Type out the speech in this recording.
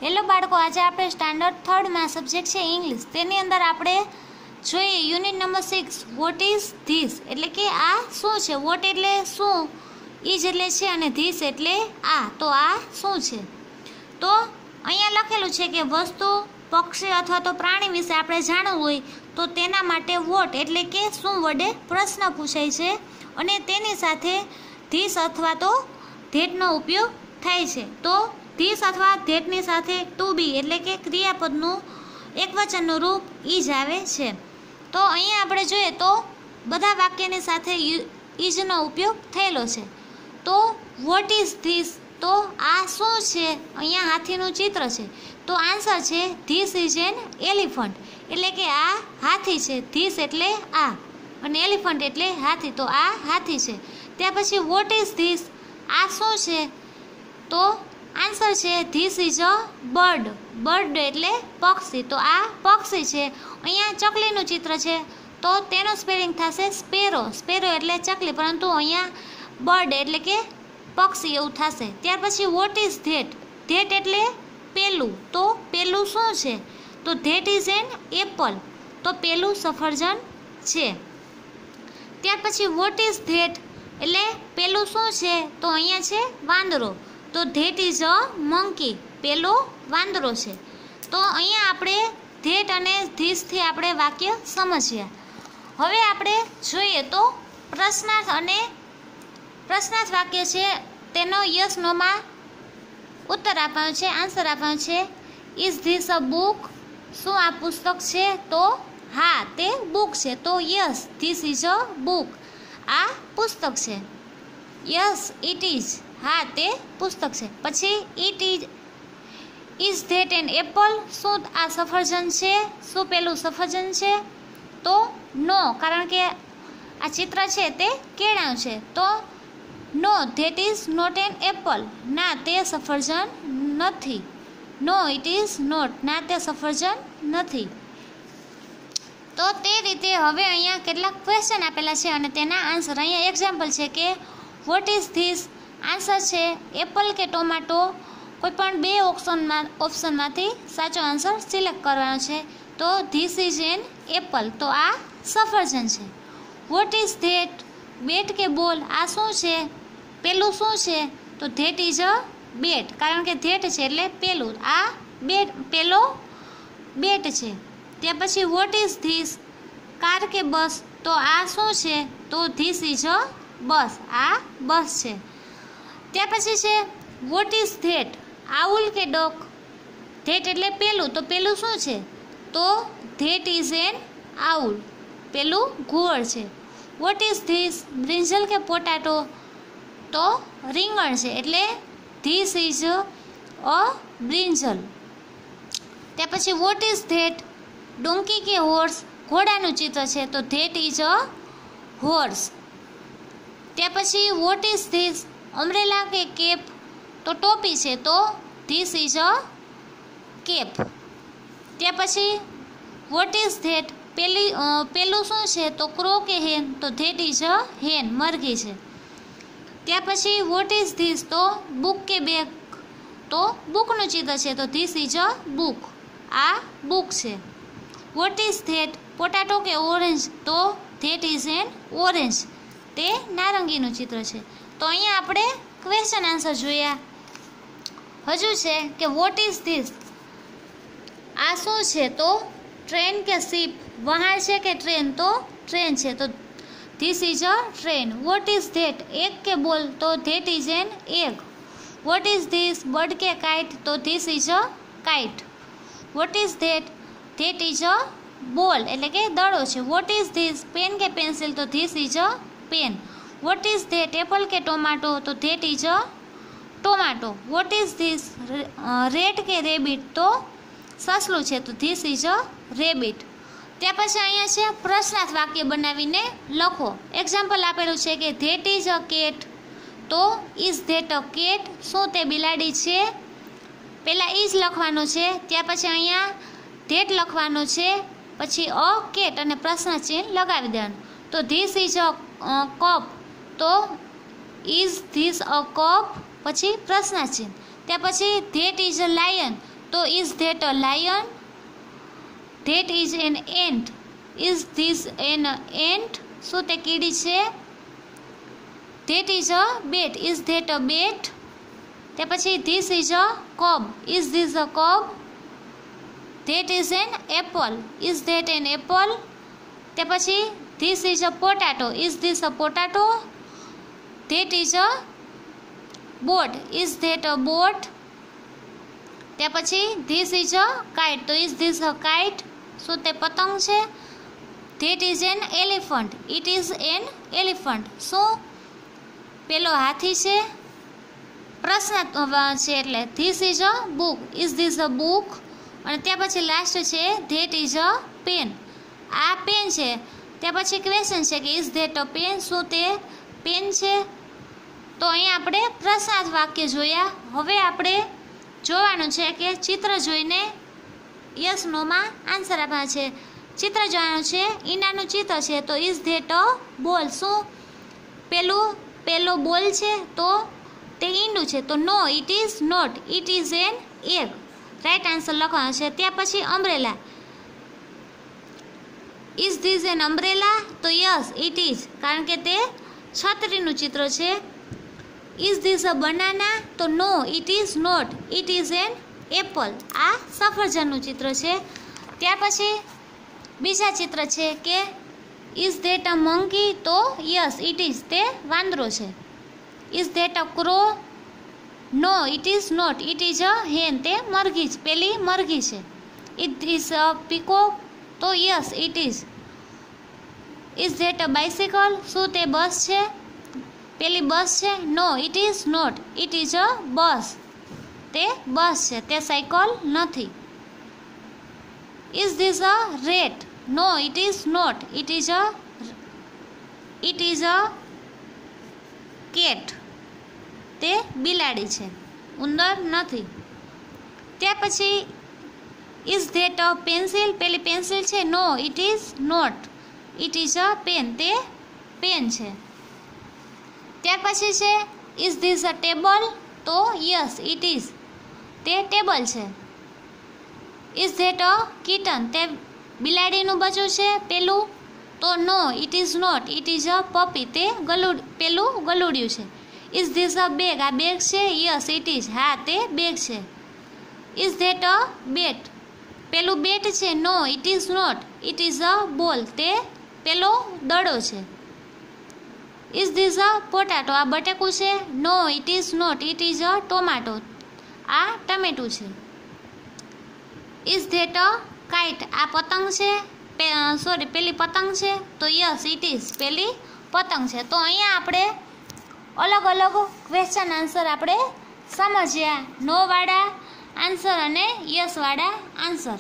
Hello બાળકો, આજે આપણે સ્ટાન્ડર્ડ 3 માં સબ્જેક્ટ છે ઇંગ્લિશ. તેની અંદર આપણે જોઈએ unit number 6 vote is this, એટલે કે આ શું છે. વોટ એટલે શું, ઇઝ એટલે છે અને ધીસ એટલે આ. તો આ શું છે? તો અહીંયા લખેલું છે કે વસ્તુ, પક્ષી અથવા તો પ્રાણી વિશે આપણે જાણવું હોય તો તેના માટે વોટ એટલે કે શું વડે પ્રશ્ન પૂછાય છે અને તેની સાથે ધીસ અથવા તો ધેટનો ઉપયોગ થાય છે. તો ધીસ અથવા ધેટની સાથે ટુ બી એટલે કે ક્રિયાપદનું એકવચનનું રૂપ ઇઝ આવે છે. તો અહીંયા આપણે જોઈએ તો બધા વાક્યની સાથે ઇઝનો ઉપયોગ થયેલો છે. તો વોટ ઇઝ ધીસ, તો આ શું છે? અહીંયા હાથીનું ચિત્ર છે તો આન્સર છે ધીસ ઇઝ એન એલિફન્ટ, એટલે કે આ હાથી છે. ધીસ એટલે આ અને એલિફન્ટ એટલે હાથી, તો આ હાથી છે. ત્યાર પછી વોટ ઇઝ ધીસ, આ શું છે? તો આન્સર છે this is a bird. Bird એટલે પક્ષી, તો આ પક્ષી છે. અહીંયા ચકલીનું ચિત્ર છે તો તેનું સ્પેલિંગ થશે સ્પેરો. સ્પેરો એટલે ચકલી, પરંતુ અહીંયા બર્ડ એટલે કે પક્ષી એવું થશે. ત્યાર પછી વોટ ઇઝ ધેટ, ધેટ એટલે પેલું. તો પેલું શું છે? તો ધેટ ઇઝ એન એપલ, તો પેલું સફરજન છે. ત્યાર પછી વોટ ઇઝ ધેટ એટલે પેલું શું છે? તો અહીંયા છે વાંદરો, તો ધેટ ઇઝ અ મંકી, પેલો વાંદરો છે. તો અહીંયા આપણે ધેટ અને ધીસથી આપણે વાક્ય સમજ્યા. હવે આપણે જોઈએ તો પ્રશ્નાર્થ અને પ્રશ્નાર્થ વાક્ય છે તેનો યસ નોમાં ઉત્તર આપવાનો છે, આન્સર આપવાનો છે. ઇઝ ધીસ અ બુક, શું આ પુસ્તક છે? તો હા, તે બુક છે. તો yes this is a book, આ પુસ્તક છે. યસ ઇટ ઇઝ, હા તે પુસ્તક છે. પછી it is that an Apple, શું આ સફરજન છે? શું પેલું સફરજન છે? તો નો, કારણ કે આ ચિત્ર છે તે કેળાનું છે. તો no that is not an apple, ના તે સફરજન નથી. નો ઇટ ઇઝ નોટ, ના તે સફરજન નથી. તો તે રીતે હવે અહીંયા કેટલાક ક્વેશ્ચન આપેલા છે અને તેના આન્સર. અહીંયા એક્ઝામ્પલ છે કે વોટ ઇઝ ધીસ, આન્સર છે એપલ કે ટોમાટો. કોઈ પણ બે ઓપ્શનમાંથી સાચો આન્સર સિલેક્ટ કરવાનો છે. તો ધીસ ઇઝ એન એપલ, તો આ સફરજન છે. વોટ ઇઝ ધેટ, બેટ કે બોલ, આ શું છે? પેલું શું છે? તો ધેટ ઇઝ અ બેટ, કારણ કે ધેટ છે એટલે પેલું, આ બેટ પેલો બેટ છે. ત્યાર પછી વોટ ઇઝ ધીસ, કાર કે બસ, તો આ શું છે? તો ધીસ ઇઝ અ બસ, આ બસ છે. ત્યાર પછી છે વોટ ઇઝ ધેટ, આઉલ કે ડોક, ધેટ એટલે પેલું, તો પેલું શું છે? તો ધેટ ઇઝ એન આઉલ, પેલું ઘુવડ છે. વોટ ઇઝ ધીસ, બ્રિંજલ કે પોટાટો, તો રીંગણ છે એટલે ધીસ ઇઝ અ બ્રિંજલ. ત્યાર પછી વોટ ઇઝ ધેટ, ડોંકી કે હોર્સ, ઘોડાનું ચિત્ર છે તો ધેટ ઇઝ અ હોર્સ. ત્યાર પછી વોટ ઇઝ ધીસ, અમ્બ્રેલા કે કેપ, તો ટોપી છે તો ધીસ ઇઝ અ કેપ. ત્યાર પછી વોટ ઇઝ ધેટ, પેલું શું છે? તો ક્રો કે હેન, તો ધેટ ઇઝ અ હેન, મરઘી છે. ત્યાર પછી વોટ ઇઝ ધીસ, તો બુક કે બેગ, તો બુકનું ચિત્ર છે તો ધીસ ઇઝ અ બુક, આ બુક છે. વોટ ઇઝ ધેટ, પોટાટો કે ઓરેન્જ, તો ધેટ ઇઝ એન ઓરેન્જ, તે નારંગીનું ચિત્ર છે. તો અહીંયા આપણે ક્વેશ્ચન આન્સર જોયા. હજુ છે કે વોટ ઇઝ ધીસ, આ શું છે? તો ટ્રેન કે શિપ, વહાણ છે કે ટ્રેન, તો ટ્રેન છે તો this is a train. What is that, egg કે બોલ, તો that is an egg. What is this, bird કે કાઇટ, તો this is a kite. What is that, that is a ball એટલે કે દડો છે. વોટ ઇઝ ધીસ, પેન કે pencil, તો this is a pen. What is that, apple કે tomato, તો that is a tomato. What is this, rat કે rabbit, તો સસલું છે તો ધીસ ઇઝ અ રેબિટ. ત્યાં પછી અહીંયા છે પ્રશ્નાર્થ વાક્ય બનાવીને લખો. એક્ઝામ્પલ આપેલું છે કે ધેટ ઇઝ અ કેટ, તો ઇઝ ધેટ અ કેટ, શું તે બિલાડી છે? પહેલાં ઇઝ લખવાનું છે, ત્યાં પછી અહીંયા ધેટ લખવાનું છે, પછી અ કેટ અને પ્રશ્ન ચિહ્ન લગાવી દેવાનું. તો ધીસ ઇઝ અ કપ, તો ઇઝ ધીસ અ કપ, પછી પ્રશ્ન ચિહ્ન. ત્યાં પછી ધેટ ઇઝ અ લાયન, તો is that a lion? That is an ant. Is this an ant? શું તે કીડી છે? That is a bat. Is that a bat? તે પછી this is a cub. Is this a cub? That is an apple. Is that an apple? તે પછી this is a પોટાટો. Is this a potato? That is a boat. Is that a boat? તે પછી this is a kite. તો is this a kite? શું તે પતંગ છે? That is an elephant. It is an elephant. શું પેલો હાથી છે? પ્રશ્ન છે એટલે this is a book. Is this a book? અને ત્યાં પછી લાસ્ટ છે ધેટ ઇઝ અ પેન. આ પેન છે. ત્યાં પછી ક્વેશ્ચન છે કે ઇઝ ધેટ અ પેન? શું તે પેન છે? તો અહીંયા આપણે પ્રશ્નાર્થ વાક્ય જોયા. હવે આપણે જોવાનું છે કે ચિત્ર જોઈને યસ નોમાં આન્સર આપવાના છે. ચિત્ર જોવાનું છે. ઈંડાનું ચિત્ર છે તો ઇઝ ધેટ અ બોલ? શું પેલો બોલ છે? તો તે ઈંડું છે. તો no it is not. It is an egg. Right answer લખવાનો છે. ત્યાં પછી umbrella. Is this an umbrella? તો યસ ઇટ ઇઝ, કારણ કે તે છત્રીનું ચિત્ર છે. Is this a banana? તો no it is not. It is an apple. આ સફરજનનું ચિત્ર છે. ત્યાર પછી બીજા ચિત્ર છે કે ઇઝ ધેટ અ મંકી? તો યસ ઇટ ઇઝ, તે વાંદરો છે. Is that a crow? No it is not. It is a hen. તે મરઘી, પેલી મરઘી છે. It is a peacock? તો yes it is. Is that a bicycle? શું તે બસ છે? પેલી બસ છે. No it is not. It is a bus. તે બસ છે, તે સાયકલ નથી. Is this a rat? No it is not. It is a cat. તે બિલાડી છે, ઉંદર નથી. ત્યાર પછી ઇઝ ધેટ અ પેન્સિલ? પેલી પેન્સિલ છે. No it is not. It is a pen. તે પેન છે. ત્યાર પછી છે ઇઝ ધીસ અ ટેબલ? તો યસ ઇટ ઇઝ, તે ટેબલ છે. Is that a kitten? તે બિલાડીનું બચ્ચું છે પેલું? તો no it is not. It is a puppy. તે પેલું ગલુડિયું છે. Is this a bag? આ બેગ છે. યસ ઇટ ઇઝ, હા તે બેગ છે. Is that a bat? પેલું બેટ છે. No it is not. It is a ball. તે પેલો દડો છે. Is this a potato? આ બટેકું છે. No it is not. It is a tomato. આ ટમેટું છે. Is that a kite? આ પતંગ છે. પેલી પતંગ છે. તો યસ ઇટ ઇઝ, પેલી પતંગ છે. તો અહીંયા આપણે અલગ અલગ ક્વેશ્ચન આન્સર આપણે સમજ્યા. નો વાળા આન્સર અને યસ વાળા આન્સર.